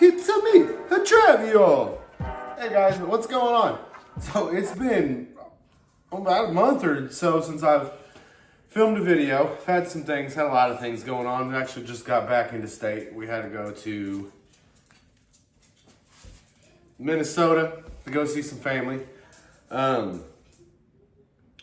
It's a me, a Traviol. Hey guys, what's going on? So it's been about a month or so since I've filmed a video. I've had some things, had a lot of things going on. We actually just got back into state. We had to go to Minnesota to go see some family.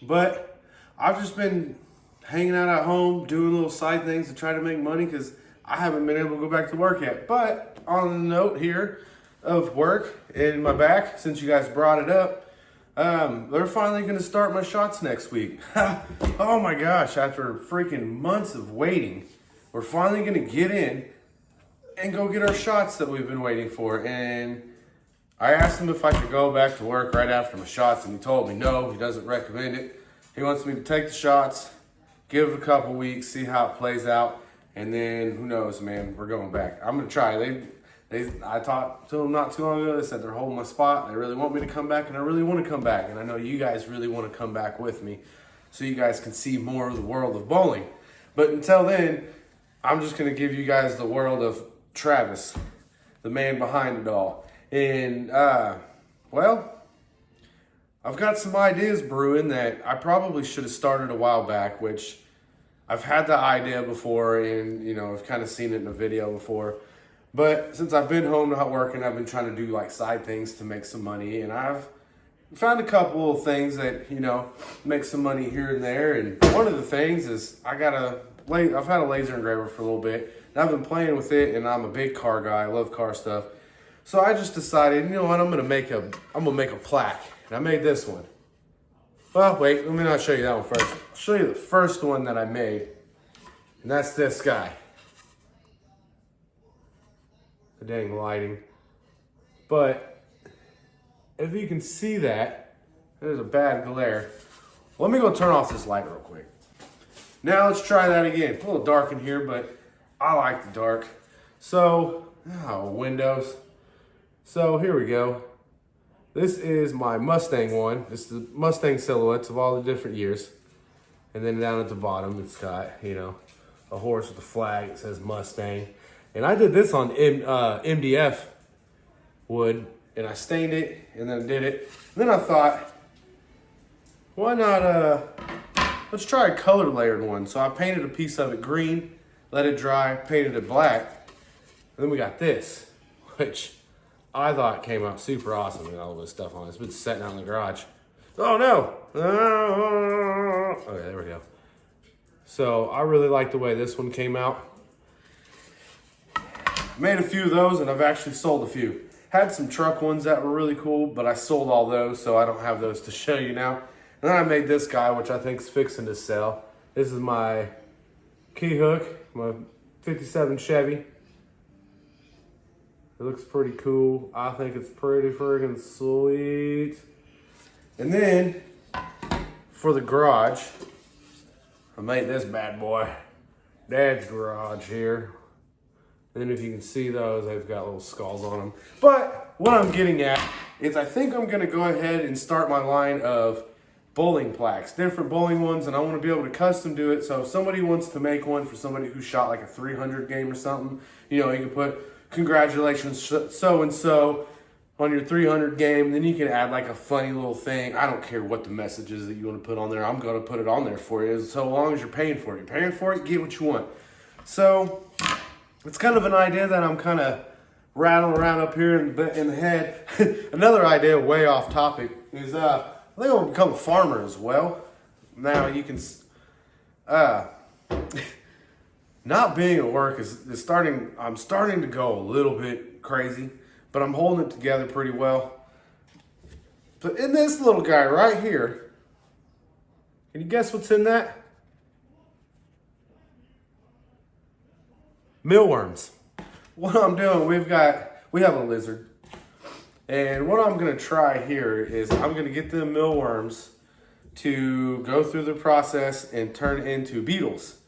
But I've just been hanging out at home, doing little side things to try to make money because I haven't been able to go back to work yet. But on the note here of work in my back, since you guys brought it up, they're finally going to start my shots next week. Oh my gosh, after freaking months of waiting, we're finally going to get in and go get our shots that we've been waiting for. And I asked him if I could go back to work right after my shots, and he told me no, he doesn't recommend it. He wants me to take the shots, give it a couple weeks, see how it plays out, and then who knows, man, we're going back. I'm gonna try. I talked to them not too long ago. They said they're holding my spot. They really want me to come back, and I really want to come back. And I know you guys really want to come back with me, so you guys can see more of the world of bowling. But until then, I'm just gonna give you guys the world of Travis, the man behind it all. And well, I've got some ideas brewing that I probably should have started a while back, which I've had the idea before, and I've kind of seen it in a video before. But since I've been home not working, I've been trying to do like side things to make some money, and I've found a couple of things that make some money here and there. And one of the things is I've had a laser engraver for a little bit, and I've been playing with it, and I'm a big car guy. I love car stuff. So I just decided, you know what, I'm gonna make a plaque. And I made this one. Well, wait, let me not show you that one first. I'll show you the first one that I made. And that's this guy. The dang lighting. But if you can see that, there's a bad glare. Let me go turn off this light real quick. Now let's try that again. A little dark in here, but I like the dark. So, windows. So here we go. This is my Mustang one. This is the Mustang silhouettes of all the different years. And then down at the bottom, it's got, a horse with a flag. It says Mustang. And I did this on MDF wood, and I stained it, and then did it. And then I thought, why not, let's try a color layered one. So I painted a piece of it green, let it dry, painted it black. And then we got this, which I thought came out super awesome with all this stuff on it. It's been sitting out in the garage. Oh no! Okay, there we go. So I really like the way this one came out. Made a few of those, and I've actually sold a few. Had some truck ones that were really cool, but I sold all those, so I don't have those to show you now. And then I made this guy, which I think is fixing to sell. This is my key hook, my 57 Chevy. It looks pretty cool. I think it's pretty friggin' sweet. And then, for the garage, I made this bad boy. Dad's garage here. And then if you can see those, they've got little skulls on them. But what I'm getting at is I think I'm gonna go ahead and start my line of bowling plaques, different bowling ones, and I wanna be able to custom do it. So if somebody wants to make one for somebody who shot like a 300 game or something, you can put, congratulations, so-and-so on your 300 game. Then you can add like a funny little thing. I don't care what the message is that you want to put on there. I'm going to put it on there for you. So long as you're paying for it. You're paying for it, get what you want. So it's kind of an idea that I'm kind of rattling around up here in the head. Another idea way off topic is I think I'll become a farmer as well. Now you can... Not being at work is starting. I'm starting to go a little bit crazy, but I'm holding it together pretty well. But in this little guy right here, can you guess what's in that? Mealworms. What I'm doing, we have a lizard, and what I'm gonna try here is I'm gonna get the mealworms to go through the process and turn into beetles.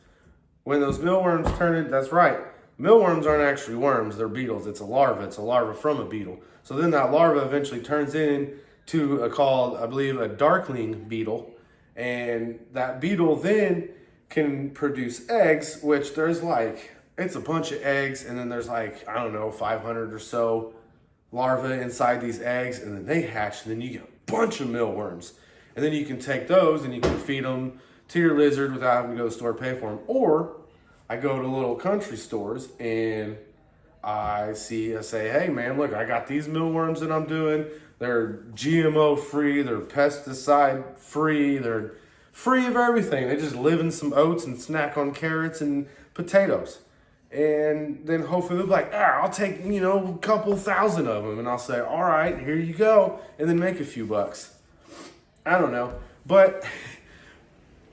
When those mealworms turn in, that's right, mealworms aren't actually worms, they're beetles. It's a larva from a beetle. So then that larva eventually turns into I believe, a darkling beetle. And that beetle then can produce eggs, which there's like it's a bunch of eggs, and then there's like, I don't know, 500 or so larvae inside these eggs, and then they hatch, and then you get a bunch of mealworms. And then you can take those and you can feed them to your lizard without having to go to the store to pay for them. Or I go to little country stores and I say, hey man, look, I got these mealworms that I'm doing. They're GMO free, they're pesticide free, they're free of everything. They just live in some oats and snack on carrots and potatoes. And then hopefully they'll be like, I'll take, a couple thousand of them. And I'll say, all right, here you go. And then make a few bucks. I don't know. But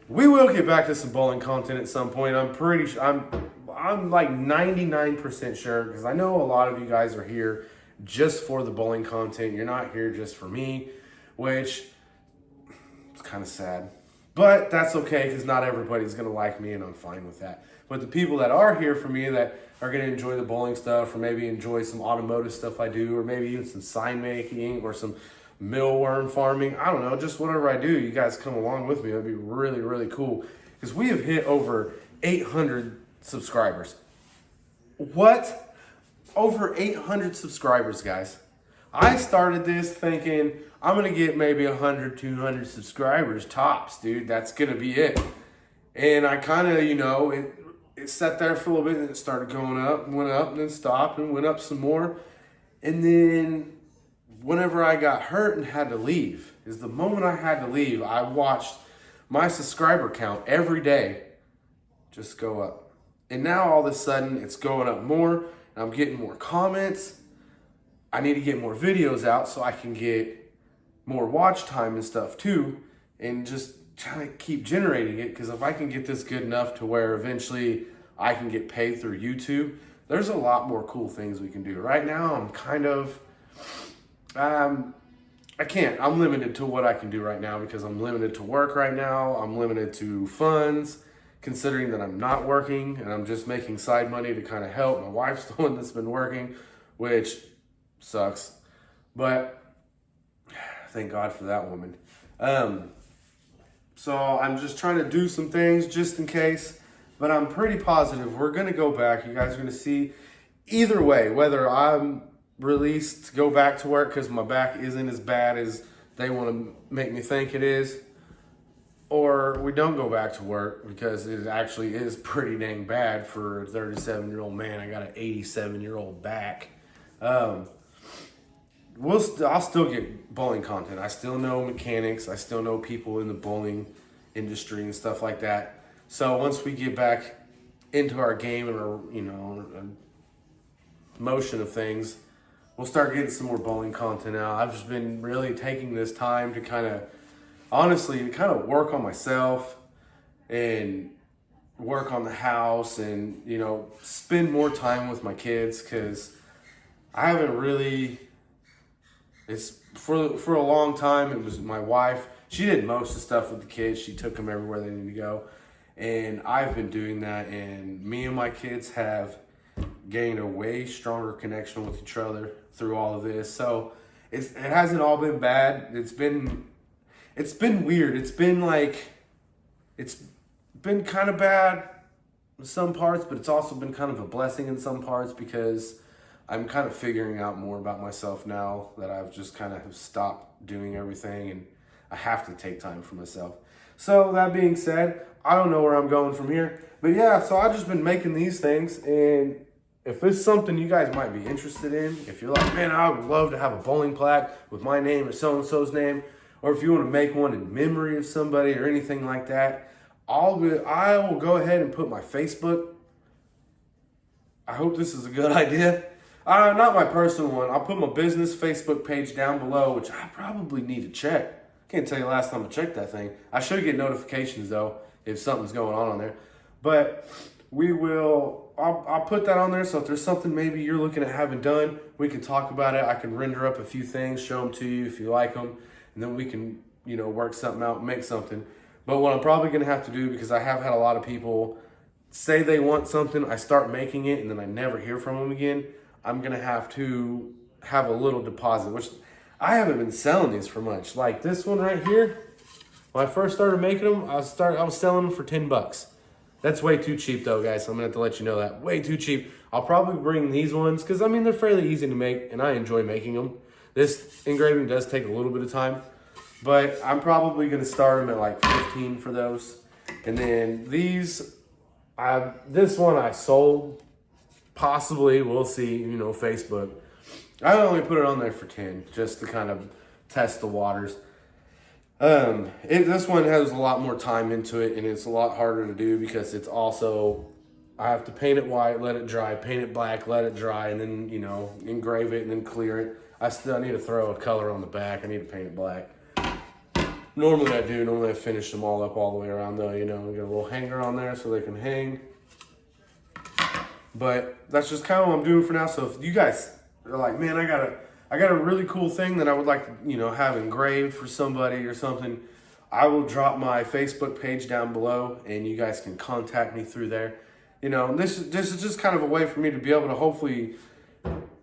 we will get back to some bowling content at some point. I'm pretty sure, I'm like 99% sure, because I know a lot of you guys are here just for the bowling content. You're not here just for me, which is kind of sad. But that's okay, because not everybody's going to like me, and I'm fine with that. But the people that are here for me, that are going to enjoy the bowling stuff, or maybe enjoy some automotive stuff I do, or maybe even some sign making, or some mealworm farming, I don't know, just whatever I do, you guys come along with me. That'd be really, really cool, because we have hit over 800 subscribers. What? Over 800 subscribers, guys. I started this thinking I'm going to get maybe 100, 200 subscribers tops, dude. That's going to be it. And I kind of, it sat there for a little bit, and it started going up, went up, and then stopped, and went up some more. And then whenever I got hurt and had to leave, is the moment I had to leave, I watched my subscriber count every day just go up. And now all of a sudden it's going up more, and I'm getting more comments. I need to get more videos out so I can get more watch time and stuff too, and just try to keep generating it, because if I can get this good enough to where eventually I can get paid through YouTube, there's a lot more cool things we can do. Right now I'm kind of I can't. I'm limited to what I can do right now, because I'm limited to work right now. I'm limited to funds, considering that I'm not working and I'm just making side money to kind of help. My wife's the one that's been working, which sucks. But thank God for that woman. So I'm just trying to do some things just in case. But I'm pretty positive we're going to go back. You guys are going to see either way, whether I'm released to go back to work because my back isn't as bad as they want to make me think it is, or we don't go back to work because it actually is pretty dang bad for a 37-year-old man. I got an 87-year-old back. I'll still get bowling content. I still know mechanics. I still know people in the bowling industry and stuff like that. So once we get back into our game and our, motion of things, we'll start getting some more bowling content out. I've just been really taking this time to kind of work on myself and work on the house and, spend more time with my kids, because I haven't really, it's for a long time, it was my wife. She did most of the stuff with the kids. She took them everywhere they needed to go. And I've been doing that, and me and my kids have gained a way stronger connection with each other through all of this. So it hasn't all been bad. It's been weird. It's been kind of bad in some parts, but it's also been kind of a blessing in some parts, because I'm kind of figuring out more about myself now that I've just kind of have stopped doing everything, and I have to take time for myself. So that being said, I don't know where I'm going from here, but yeah, so I've just been making these things, and if it's something you guys might be interested in, if you're like, man, I would love to have a bowling plaque with my name or so-and-so's name, or if you want to make one in memory of somebody or anything like that, I will go ahead and put my Facebook. I hope this is a good idea. Not my personal one. I'll put my business Facebook page down below, which I probably need to check. Can't tell you last time I checked that thing. I should get notifications though if something's going on there. But I'll put that on there, so if there's something maybe you're looking at having done, we can talk about it. I can render up a few things, show them to you if you like them, and then we can, work something out, make something. But what I'm probably going to have to do, because I have had a lot of people say they want something, I start making it, and then I never hear from them again, I'm going to have a little deposit, which I haven't been selling these for much. Like this one right here, when I first started making them, I was selling them for $10. That's way too cheap though, guys. So I'm gonna have to let you know that. Way too cheap. I'll probably bring these ones because I mean they're fairly easy to make and I enjoy making them. This engraving does take a little bit of time, but I'm probably gonna start them at like 15 for those. And then these, this one I sold, possibly, we'll see, you know, Facebook. I only put it on there for 10 just to kind of test the waters. This one has a lot more time into it and it's a lot harder to do because it's also, I have to paint it white, let it dry, paint it black, let it dry, and then, you know, engrave it and then clear it. I still need to throw a color on the back. I need to paint it black. Normally I do. Normally I finish them all up all the way around though, you know, we get a little hanger on there so they can hang. But that's just kind of what I'm doing for now. So if you guys are like, man, I got a really cool thing that I would like to, you know, have engraved for somebody or something, I will drop my Facebook page down below and you guys can contact me through there. You know, this is just kind of a way for me to be able to hopefully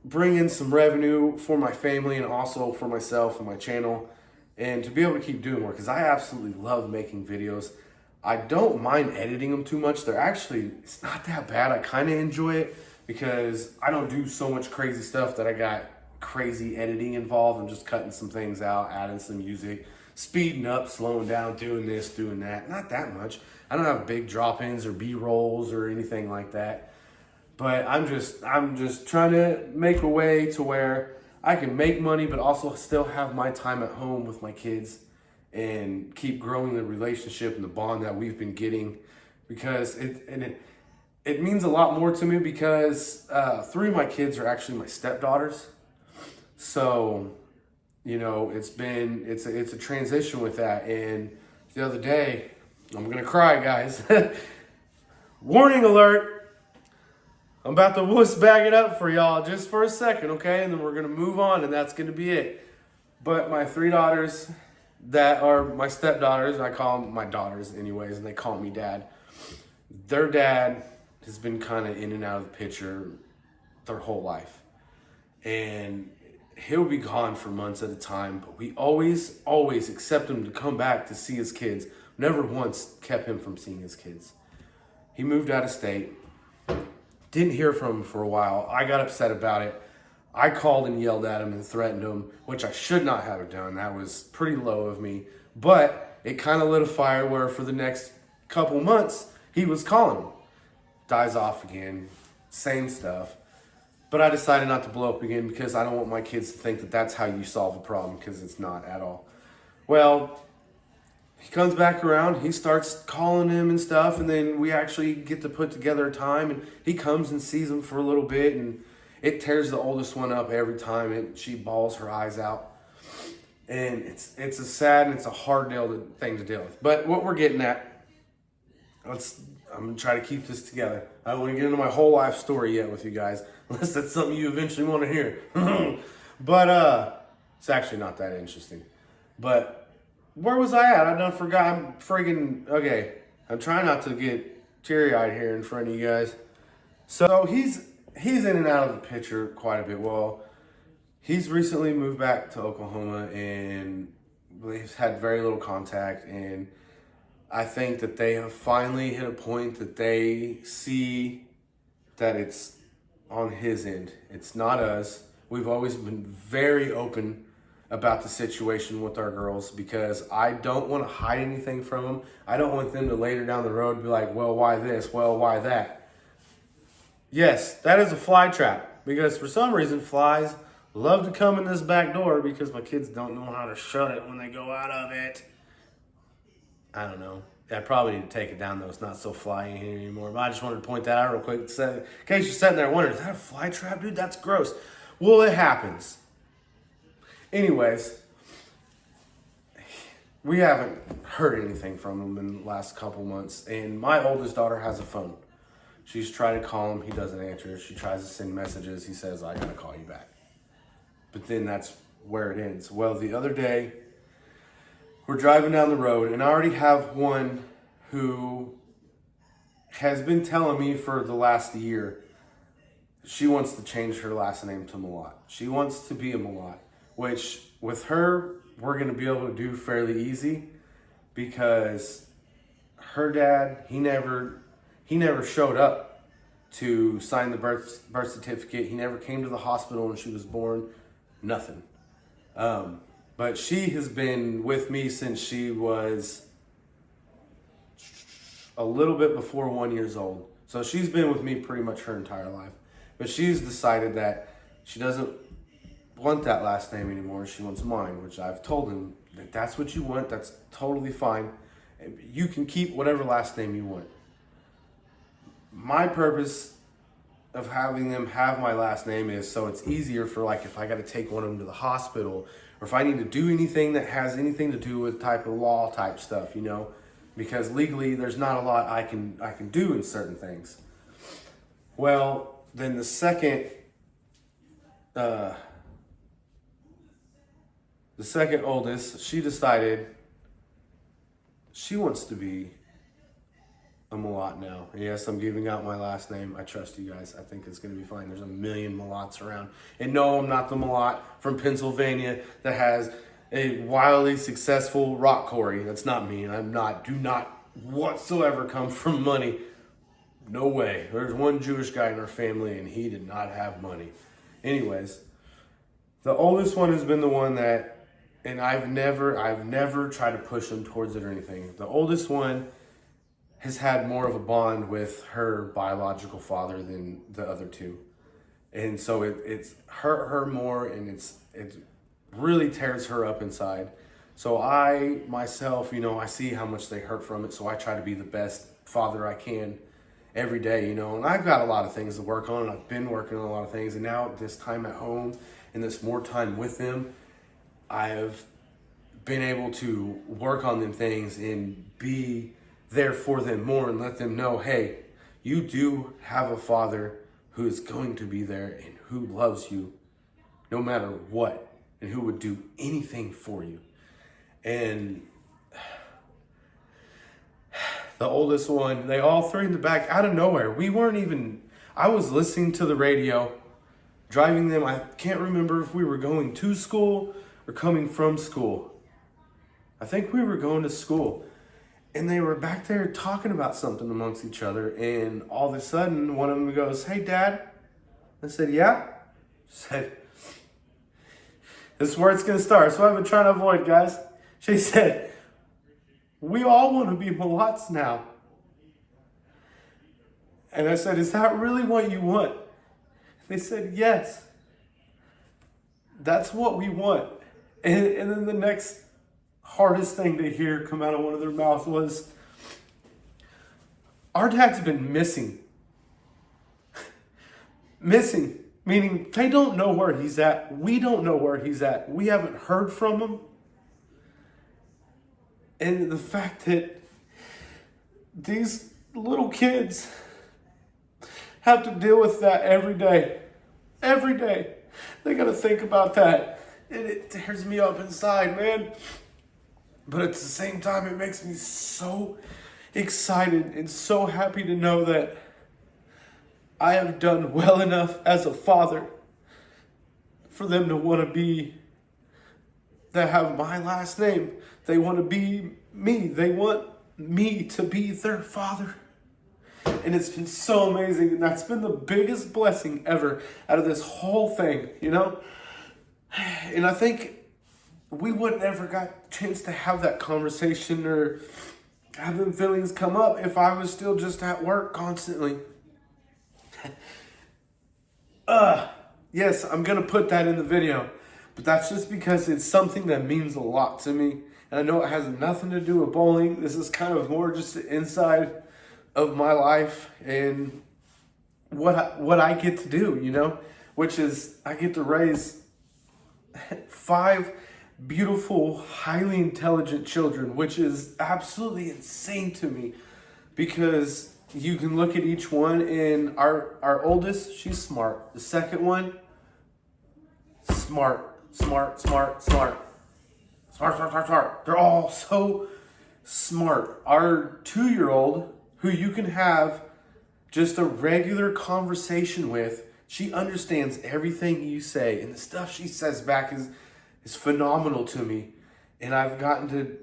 bring in some revenue for my family and also for myself and my channel and to be able to keep doing work because I absolutely love making videos. I don't mind editing them too much. They're actually, it's not that bad. I kind of enjoy it because I don't do so much crazy stuff that I got crazy editing involved. I'm just cutting some things out, adding some music, speeding up, slowing down, doing this, doing that. Not that much. I don't have big drop-ins or B-rolls or anything like that. But I'm just trying to make a way to where I can make money but also still have my time at home with my kids and keep growing the relationship and the bond that we've been getting because it means a lot more to me because 3 of my kids are actually my stepdaughters. So, you know, it's a transition with that. And the other day, I'm gonna cry, guys. Warning alert. I'm about to wuss bag it up for y'all just for a second, okay? And then we're gonna move on and that's gonna be it. But my 3 daughters that are my stepdaughters, I call them my daughters anyways, and they call me dad. Their dad has been kind of in and out of the picture their whole life. And he'll be gone for months at a time, but we always accept him to come back to see his kids. Never once kept him from seeing his kids. He moved out of state. Didn't hear from him for a while. I got upset about it. I called and yelled at him and threatened him, which I should not have done. That was pretty low of me. But it kind of lit a fire where for the next couple months, he was calling him. Dies off again. Same stuff. But I decided not to blow up again because I don't want my kids to think that that's how you solve a problem because it's not at all. Well, he comes back around, he starts calling him and stuff, and then we actually get to put together a time, and he comes and sees him for a little bit, and it tears the oldest one up every time. She bawls her eyes out. And it's a sad and it's a hard thing to deal with. But what we're getting at, I'm going to try to keep this together. I don't want to get into my whole life story yet with you guys, unless that's something you eventually want to hear. But it's actually not that interesting. But where was I at? I done forgot. I'm friggin', okay. I'm trying not to get teary-eyed here in front of you guys. So he's in and out of the picture quite a bit. Well, he's recently moved back to Oklahoma and we've had very little contact. And I think that they have finally hit a point that they see that it's on his end. It's not us. We've always been very open about the situation with our girls because I don't want to hide anything from them. I don't want them to later down the road be like, well, why this? Well, why that? Yes, that is a fly trap because for some reason flies love to come in this back door because my kids don't know how to shut it when they go out of it. I don't know. I probably need to take it down though. It's not so fly in here anymore. But I just wanted to point that out real quick. In case you're sitting there wondering, is that a fly trap, dude? That's gross. Well, it happens. Anyways, we haven't heard anything from him in the last couple months. And my oldest daughter has a phone. She's trying to call him. He doesn't answer. She tries to send messages. He says, I got to call you back. But then that's where it ends. Well, the other day, we're driving down the road, and I already have one who has been telling me for the last year she wants to change her last name to Malott. She wants to be a Malott, which with her, we're going to be able to do fairly easy because her dad, he never he never showed up to sign the birth certificate. He never came to the hospital when she was born. Nothing. But she has been with me since she was a little bit before 1 year old. So she's been with me pretty much her entire life. But she's decided that she doesn't want that last name anymore. She wants mine, which I've told him that that's what you want. That's totally fine. You can keep whatever last name you want. My purpose of having them have my last name is so it's easier for, like, if I got to take one of them to the hospital, or if I need to do anything that has anything to do with type of law type stuff, you know, because legally there's not a lot I can do in certain things. Well, then the second oldest, she decided she wants to be a mulat now. Yes, I'm giving out my last name. I trust you guys. I think it's going to be fine. There's a million mulats around. And no, I'm not the mulat from Pennsylvania that has a wildly successful rock quarry. That's not me. And do not whatsoever come from money. No way. There's one Jewish guy in our family and he did not have money. Anyways, the oldest one has been the one that, and I've never tried to push him towards it or anything. The oldest one has had more of a bond with her biological father than the other two. And so it's hurt her more, and it really tears her up inside. So I, myself, I see how much they hurt from it, so I try to be the best father I can every day, and I've got a lot of things to work on, and I've been working on a lot of things, and now this time at home and this more time with them, I have been able to work on them things and be there for them more and let them know, hey, you do have a father who is going to be there and who loves you no matter what, and who would do anything for you. And the oldest one, they all three in the back, out of nowhere. I was listening to the radio, driving them. I can't remember if we were going to school or coming from school. I think we were going to school. And they were back there talking about something amongst each other. And all of a sudden, one of them goes, "Hey, Dad." I said, "Yeah." She said, "This is where it's going to start." So I've been trying to avoid, guys. She said, "We all want to be mulats now." And I said, "Is that really what you want?" They said, "Yes. That's what we want." And then the next hardest thing to hear come out of one of their mouths was, "Our dad's been missing." Missing, meaning they don't know where he's at. We don't know where he's at. We haven't heard from him. And the fact that these little kids have to deal with that every day. Every day. They got to think about that. And it tears me up inside, man. But at the same time, it makes me so excited and so happy to know that I have done well enough as a father for them to want to be, that have my last name. They want to be me. They want me to be their father. And it's been so amazing. And that's been the biggest blessing ever out of this whole thing, And I think we wouldn't ever got a chance to have that conversation or have them feelings come up if I was still just at work constantly. Yes, I'm going to put that in the video, but that's just because it's something that means a lot to me. And I know it has nothing to do with bowling. This is kind of more just the inside of my life and what I get to do, which is I get to raise 5 beautiful, highly intelligent children, which is absolutely insane to me, because you can look at each one, and our oldest, she's smart. The second one, smart. They're all so smart. Our 2-year-old, who you can have just a regular conversation with, she understands everything you say, and the stuff she says back is phenomenal to me. And I've gotten to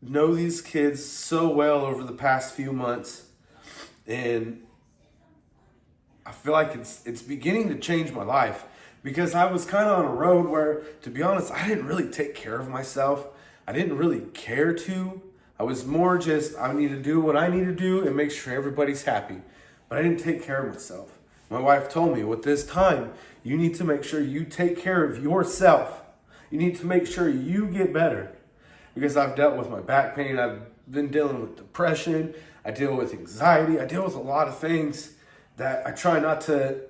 know these kids so well over the past few months. And I feel like it's beginning to change my life, because I was kind of on a road where, to be honest, I didn't really take care of myself. I didn't really care to. I was more just, I need to do what I need to do and make sure everybody's happy. But I didn't take care of myself. My wife told me, with this time, you need to make sure you take care of yourself. You need to make sure you get better. Because I've dealt with my back pain. I've been dealing with depression. I deal with anxiety. I deal with a lot of things that I try not to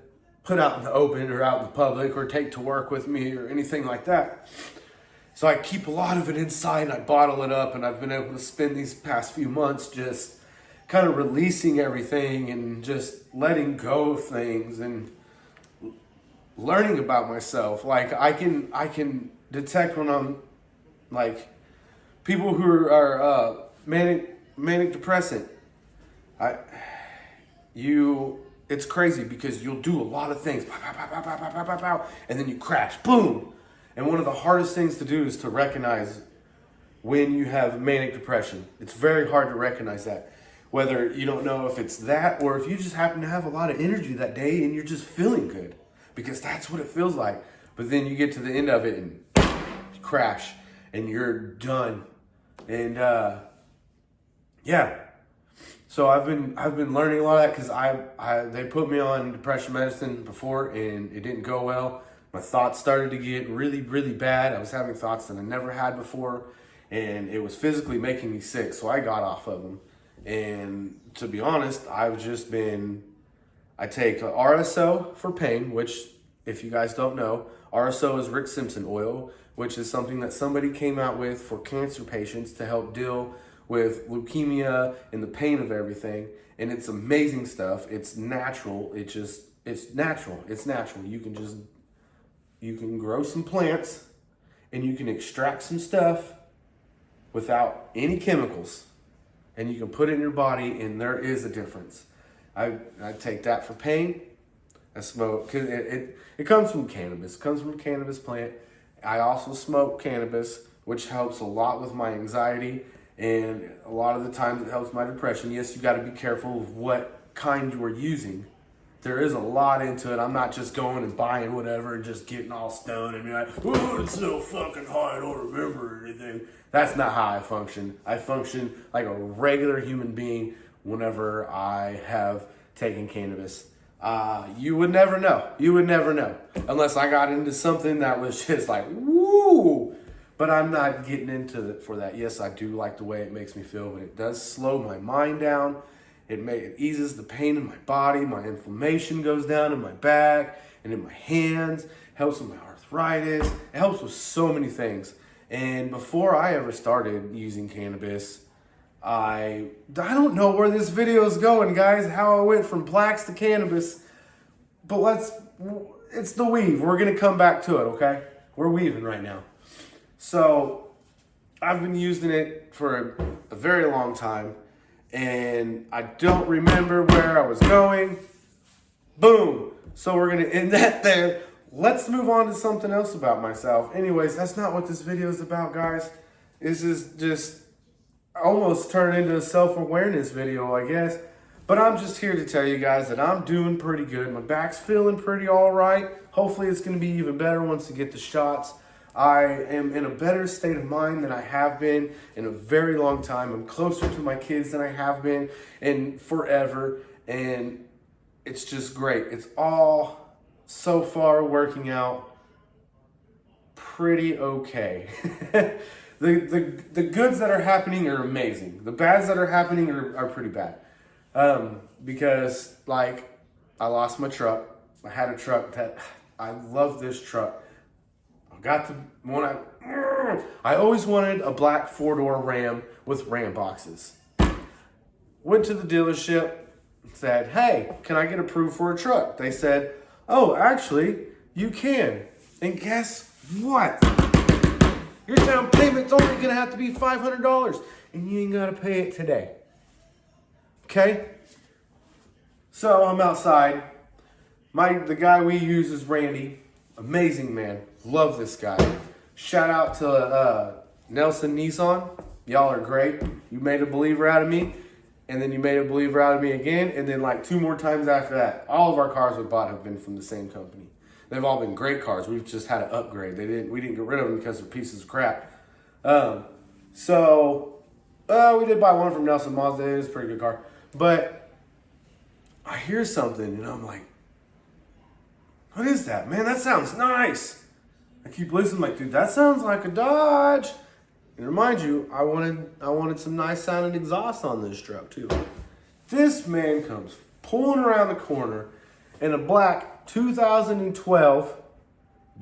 put out in the open or out in the public or take to work with me or anything like that. So I keep a lot of it inside and I bottle it up, and I've been able to spend these past few months just kind of releasing everything and just letting go of things and learning about myself. Like I can detect when I'm like people who are manic depressant. It's crazy because you'll do a lot of things, and then you crash, boom. And one of the hardest things to do is to recognize when you have manic depression. It's very hard to recognize that. Whether you don't know if it's that or if you just happen to have a lot of energy that day and you're just feeling good, because that's what it feels like. But then you get to the end of it and you crash and you're done. And yeah. So I've been learning a lot of that, because they put me on depression medicine before and it didn't go well. My thoughts started to get really, really bad. I was having thoughts that I never had before, and it was physically making me sick. So I got off of them. And to be honest, I take RSO for pain, which, if you guys don't know, RSO is Rick Simpson oil, which is something that somebody came out with for cancer patients to help deal with leukemia and the pain of everything. And it's amazing stuff. It's natural. It's natural. You can grow some plants and you can extract some stuff without any chemicals, and you can put it in your body, and there is a difference. I take that for pain. I smoke, cause it comes from cannabis. It comes from a cannabis plant. I also smoke cannabis, which helps a lot with my anxiety, and a lot of the times it helps my depression. Yes, you got to be careful of what kind you are using. There is a lot into it. I'm not just going and buying whatever and just getting all stoned and be like, oh, it's so fucking hard, I don't remember anything. That's not how I function. I function like a regular human being whenever I have taken cannabis. You would never know. You would never know. Unless I got into something that was just like, woo. But I'm not getting into it for that. Yes, I do like the way it makes me feel, but it does slow my mind down. It eases the pain in my body. My inflammation goes down in my back and in my hands. Helps with my arthritis. It helps with so many things. And before I ever started using cannabis, I don't know where this video is going, guys, how I went from blacks to cannabis. But it's the weave. We're going to come back to it, okay? We're weaving right now. So I've been using it for a very long time. And I don't remember where I was going. Boom. So we're going to end that there. Let's move on to something else about myself. Anyways, that's not what this video is about, guys. This is just almost turned into a self-awareness video, I guess. But I'm just here to tell you guys that I'm doing pretty good. My back's feeling pretty all right. Hopefully it's going to be even better once I get the shots. I am in a better state of mind than I have been in a very long time. I'm closer to my kids than I have been in forever. And it's just great. It's all so far working out pretty okay. The goods that are happening are amazing. The bads that are happening are pretty bad. Because like I lost my truck. I had a truck that I love this truck. I always wanted a black 4-door Ram with Ram boxes. Went to the dealership, said, hey, can I get approved for a truck? They said, oh, actually, you can. And guess what? Your down payment's only going to have to be $500, and you ain't got to pay it today. Okay? So I'm outside. The guy we use is Randy. Amazing man. Love this guy. Shout out to Nelson Nissan. Y'all are great. You made a believer out of me. And then you made a believer out of me again. And then like 2 more times after that. All of our cars we bought have been from the same company. They've all been great cars. We've just had to upgrade. We didn't get rid of them because they're pieces of crap. We did buy one from Nelson Mazda. It's a pretty good car. But I hear something and I'm like, what is that? Man, that sounds nice. I keep listening like, dude, that sounds like a Dodge. And remind you, I wanted some nice sounding exhaust on this truck too. This man comes pulling around the corner in a black 2012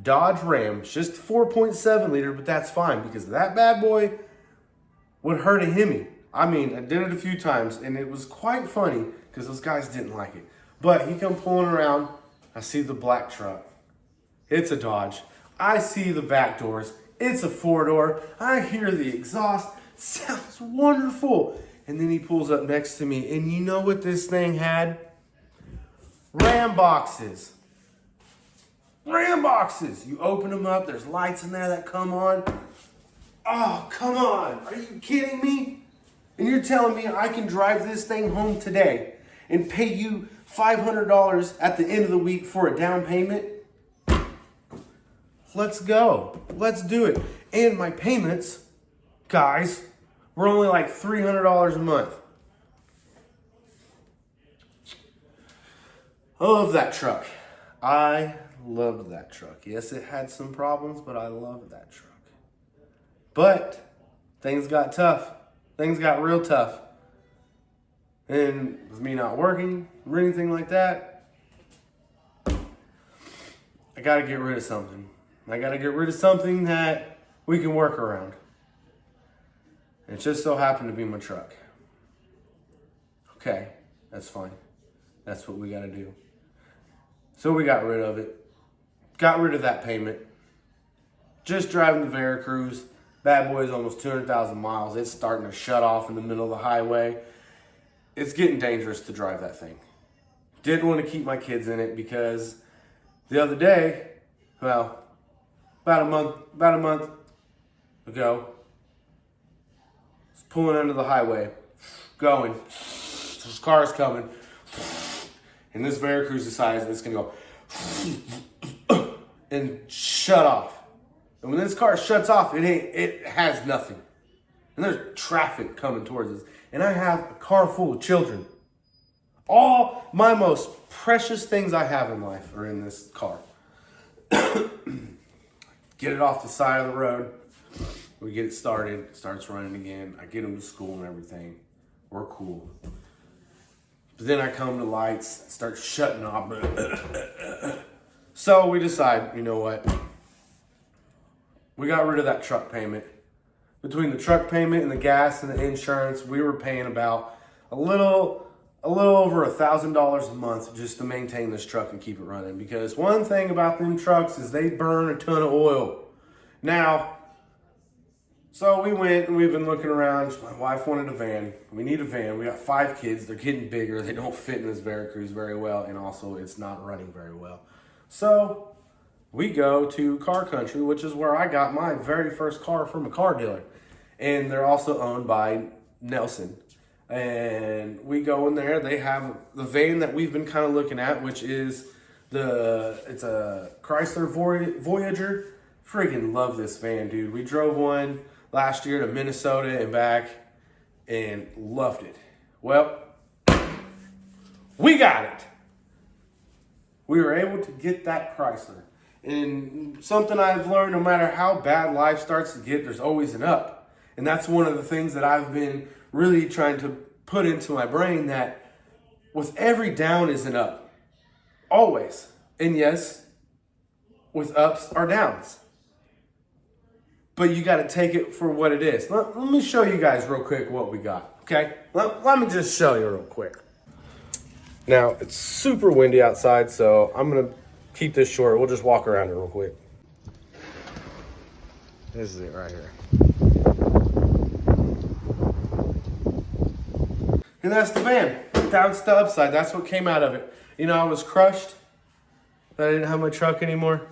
Dodge Ram, just 4.7 liter, but that's fine because that bad boy would hurt a Hemi. I mean, I did it a few times and it was quite funny because those guys didn't like it. But he come pulling around, I see the black truck. It's a Dodge. I see the back doors. It's a 4-door. I hear the exhaust. Sounds wonderful. And then he pulls up next to me and you know what this thing had? Ram boxes. Ram boxes. You open them up, there's lights in there that come on. Oh, come on. Are you kidding me? And you're telling me I can drive this thing home today and pay you $500 at the end of the week for a down payment? Let's go. Let's do it. And my payments, guys, were only like $300 a month. I love that truck. I loved that truck. Yes, it had some problems, but I loved that truck. But things got tough. Things got real tough. And with me not working or anything like that, I got to get rid of something. I got to get rid of something that we can work around. And it just so happened to be my truck. Okay, that's fine. That's what we got to do. So we got rid of it. Got rid of that payment. Just driving the Veracruz. Bad boy's almost 200,000 miles. It's starting to shut off in the middle of the highway. It's getting dangerous to drive that thing. Didn't want to keep my kids in it because the other day, well, about a month ago, I was pulling under the highway, going. This car's coming. And this Veracruz decides it's going to go and shut off. And when this car shuts off, it has nothing. And there's traffic coming towards us. And I have a car full of children. All my most precious things I have in life are in this car. Get it off the side of the road. We get it started. It starts running again. I get them to school and everything. We're cool. But then I come to lights, start shutting off. So we decide, you know what? We got rid of that truck payment. Between the truck payment and the gas and the insurance, we were paying about a little over $1,000 a month just to maintain this truck and keep it running. Because one thing about them trucks is they burn a ton of oil. Now, so we went and we've been looking around. My wife wanted a van. We need a van. We got 5 kids. They're getting bigger. They don't fit in this Veracruz very well. And also it's not running very well. So we go to Car Country, which is where I got my very first car from a car dealer. And they're also owned by Nelson. And we go in there. They have the van that we've been kind of looking at, which is it's a Chrysler Voyager. Freaking love this van, dude. We drove one last year to Minnesota and back and loved it. Well, we got it. We were able to get that Chrysler. And something I've learned, no matter how bad life starts to get, there's always an up. And that's one of the things that I've been really trying to put into my brain, that with every down is an up. Always. And yes, with ups are downs. But you got to take it for what it is. Let me show you guys real quick what we got, okay? Let me just show you real quick. Now, it's super windy outside, so I'm going to keep this short. We'll just walk around it real quick. This is it right here. And that's the van. That's the upside. That's what came out of it. You know, I was crushed that I didn't have my truck anymore.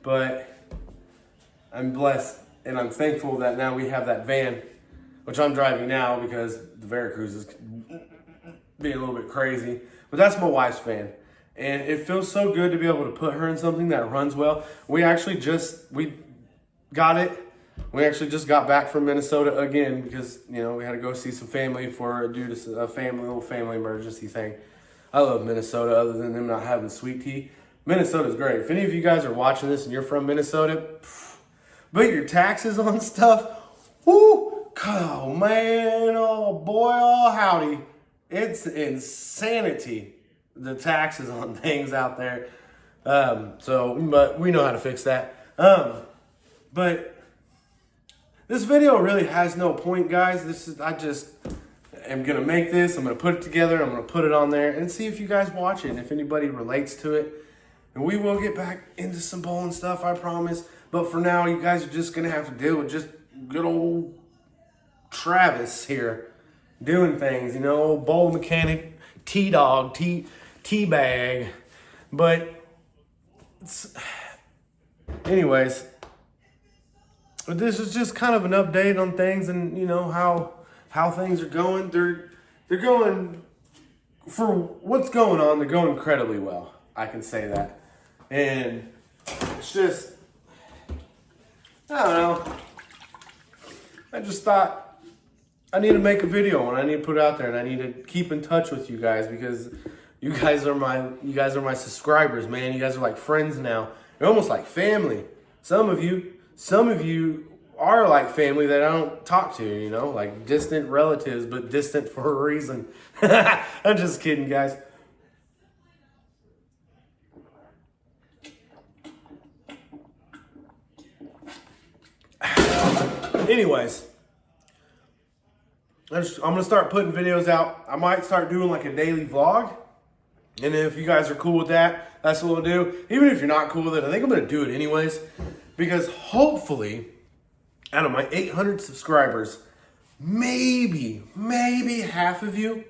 But I'm blessed and I'm thankful that now we have that van. which I'm driving now because the Veracruz is being a little bit crazy. But that's my wife's van. And it feels so good to be able to put her in something that runs well. We got it. We actually just got back from Minnesota again because, we had to go see some family due to a little family emergency thing. I love Minnesota other than them not having sweet tea. Minnesota's great. If any of you guys are watching this and you're from Minnesota, but your taxes on stuff, whoo, oh man, oh boy, oh howdy. It's insanity, the taxes on things out there. But we know how to fix that. But this video really has no point, guys. I just am going to make this. I'm going to put it together. I'm going to put it on there and see if you guys watch it and if anybody relates to it. And we will get back into some bowling stuff, I promise. But for now, you guys are just going to have to deal with just good old Travis here doing things, bowl mechanic, T-Dog, T-Bag. But anyways, this is just kind of an update on things and, how things are going. They're going, for what's going on, they're going incredibly well. I can say that. And it's just, I don't know. I just thought I need to make a video and I need to put it out there and I need to keep in touch with you guys because you guys are my subscribers, man. You guys are like friends now. You're almost like family. Some of you are like family that I don't talk to, like distant relatives, but distant for a reason. I'm just kidding, guys. Anyways, I'm going to start putting videos out. I might start doing like a daily vlog. And if you guys are cool with that, that's what we'll do. Even if you're not cool with it, I think I'm going to do it anyways. Because hopefully, out of my 800 subscribers, maybe half of you,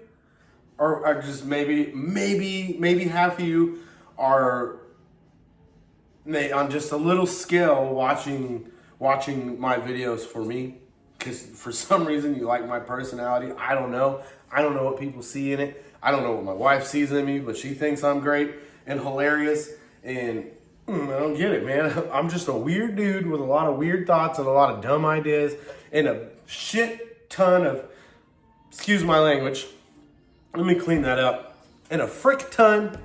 or just maybe half of you are on just a little scale watching my videos for me. Because for some reason you like my personality. I don't know. I don't know what people see in it. I don't know what my wife sees in me, but she thinks I'm great and hilarious. And I don't get it, man. I'm just a weird dude with a lot of weird thoughts and a lot of dumb ideas and a shit ton of, excuse my language, let me clean that up, and a frick ton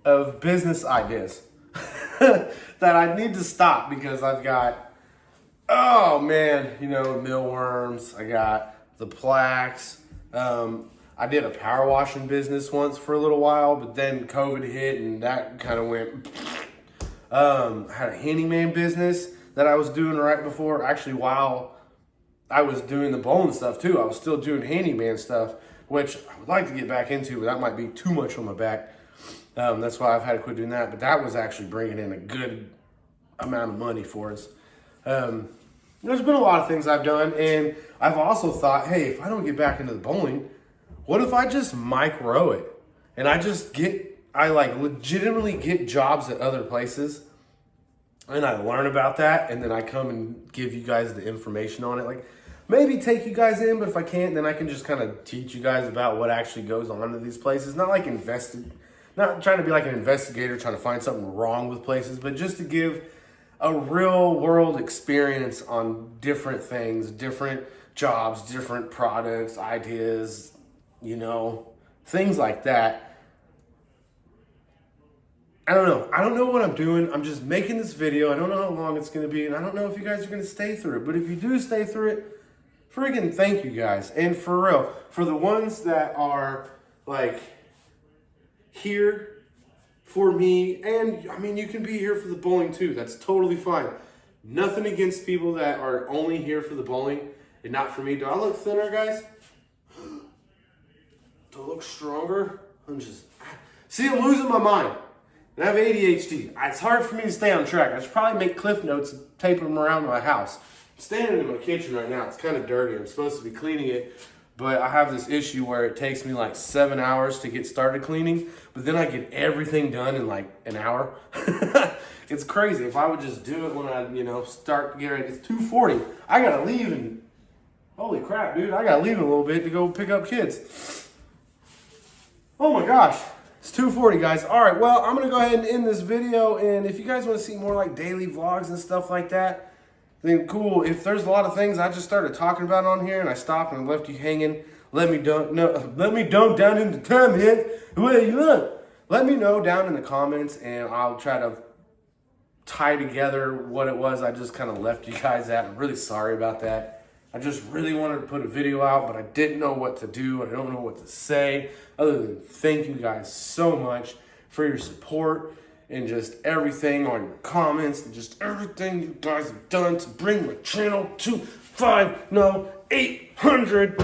of business ideas that I need to stop because I've got, oh man, mealworms, I got the plaques, I did a power washing business once for a little while, but then COVID hit and that kind of went. I had a handyman business that I was doing right before. Actually, while I was doing the bowling stuff too, I was still doing handyman stuff, which I would like to get back into, but that might be too much on my back. That's why I've had to quit doing that. But that was actually bringing in a good amount of money for us. There's been a lot of things I've done, and I've also thought, hey, if I don't get back into the bowling, what if I just micro it and I legitimately get jobs at other places and I learn about that and then I come and give you guys the information on it. Like maybe take you guys in, but if I can't, then I can just kind of teach you guys about what actually goes on in these places. Not trying to be like an investigator trying to find something wrong with places, but just to give a real world experience on different things, different jobs, different products, ideas, things like that. I don't know. I don't know what I'm doing. I'm just making this video. I don't know how long it's going to be, and I don't know if you guys are going to stay through it. But if you do stay through it, friggin' thank you guys. And for real, for the ones that are like here for me, and I mean, you can be here for the bowling too. That's totally fine. Nothing against people that are only here for the bowling and not for me. Do I look thinner, guys? To look stronger? I'm losing my mind. And I have ADHD. It's hard for me to stay on track. I should probably make cliff notes and tape them around my house. I'm standing in my kitchen right now. It's kind of dirty. I'm supposed to be cleaning it, but I have this issue where it takes me like 7 hours to get started cleaning, but then I get everything done in like an hour. It's crazy. If I would just do it when I, start to get ready, it's 2:40. I gotta leave in Holy crap, dude. I gotta leave in a little bit to go pick up kids. Oh my gosh. It's 2:40, guys. All right, well, I'm going to go ahead and end this video. And if you guys want to see more like daily vlogs and stuff like that, then cool. If there's a lot of things I just started talking about on here and I stopped and left you hanging, let me know down in the comments. What you want? Let me know down in the comments, and I'll try to tie together what it was I just kind of left you guys at. I'm really sorry about that. I just really wanted to put a video out, but I didn't know what to do. I don't know what to say other than thank you guys so much for your support and just everything on your comments and just everything you guys have done to bring my channel to 800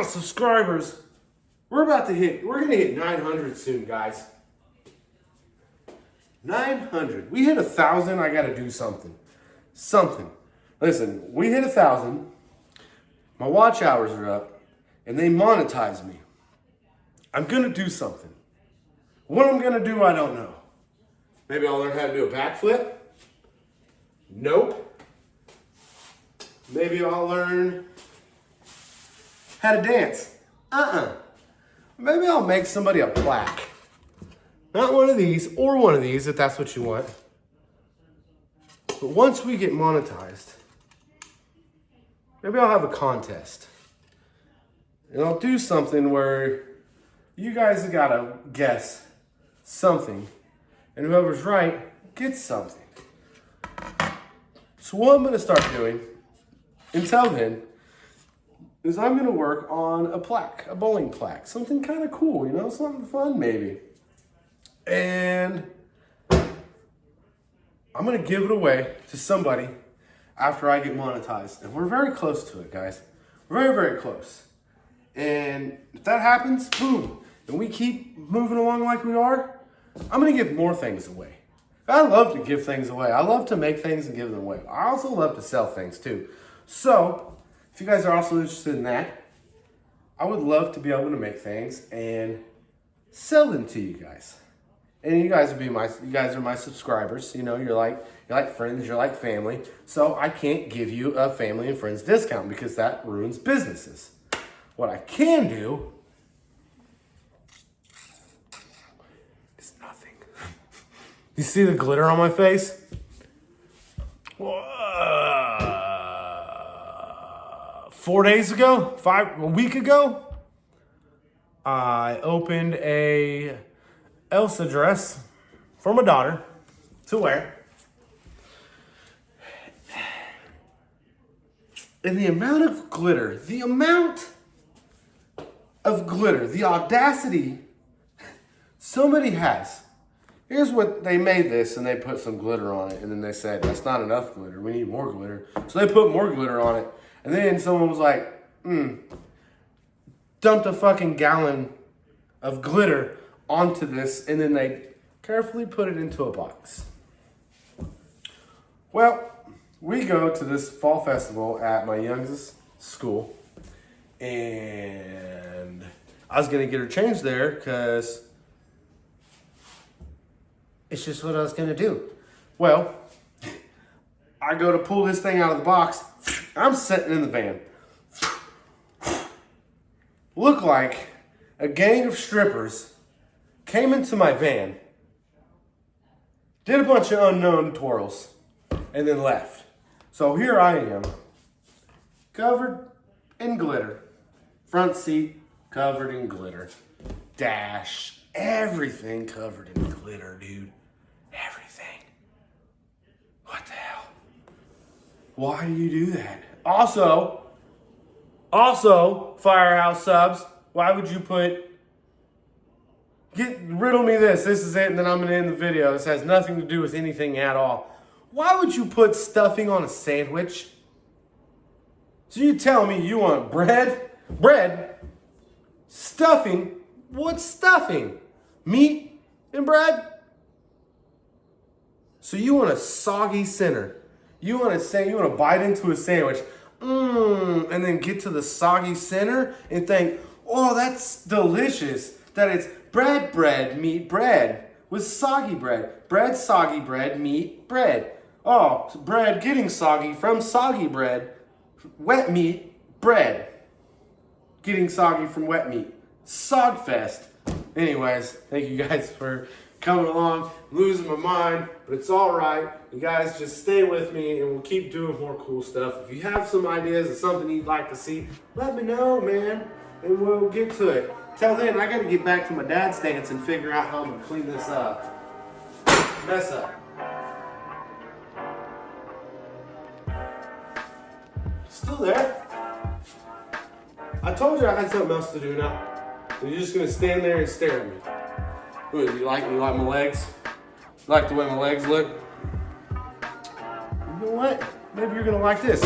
subscribers. We're going to hit 900 soon, guys. 900. We hit 1,000, I got to do something. Listen, we hit 1,000. My watch hours are up, and they monetize me. I'm going to do something. What I'm going to do, I don't know. Maybe I'll learn how to do a backflip. Nope. Maybe I'll learn how to dance. Maybe I'll make somebody a plaque. Not one of these, or one of these, if that's what you want. But once we get monetized, maybe I'll have a contest. And I'll do something where you guys have got to guess something. And whoever's right gets something. So what I'm going to start doing, until then, is I'm going to work on a plaque, a bowling plaque. Something kind of cool, something fun maybe. And I'm going to give it away to somebody after I get monetized. And we're very close to it, guys. We're very, very close. And if that happens, boom, and we keep moving along like we are, I'm going to give more things away. I love to give things away. I love to make things and give them away. I also love to sell things too. So, if you guys are also interested in that, I would love to be able to make things and sell them to you guys. And you guys are my subscribers. You're like friends, you're like family. So I can't give you a family and friends discount because that ruins businesses. What I can do is nothing. You see the glitter on my face? A week ago, I opened a Elsa dress for my daughter to wear. And the amount of glitter, the audacity somebody has. Here's what they made this, and they put some glitter on it, and then they said, that's not enough glitter, we need more glitter. So they put more glitter on it, and then someone was like, dumped a fucking gallon of glitter onto this, and then they carefully put it into a box. Well, we go to this fall festival at my youngest school, and I was gonna get her changed there because it's just what I was gonna do. Well, I go to pull this thing out of the box. I'm sitting in the van. Look like a gang of strippers came into my van, did a bunch of unknown twirls, and then left. So here I am, covered in glitter. Front seat covered in glitter. Dash, everything covered in glitter, dude. Everything. What the hell? Why do you do that? Also, Firehouse subs, why would you riddle me this. This is it, and then I'm going to end the video. This has nothing to do with anything at all. Why would you put stuffing on a sandwich? So you tell me you want bread, stuffing. What's stuffing? Meat and bread? So you want a soggy center. You want to bite into a sandwich, and then get to the soggy center and think, oh, that's delicious. That it's bread, meat, bread with soggy bread. Bread, soggy bread, meat, bread. Oh, bread getting soggy from soggy bread. Wet meat, bread getting soggy from wet meat. Sogfest. Anyways, thank you guys for coming along. I'm losing my mind, but it's all right. You guys just stay with me and we'll keep doing more cool stuff. If you have some ideas of something you'd like to see, let me know, man, and we'll get to it. Till then, I gotta get back to my dad's stance and figure out how I'm gonna clean this mess up. Still there? I told you I had something else to do now. So you're just gonna stand there and stare at me. What, you like my legs? You like the way my legs look? You know what? Maybe you're gonna like this.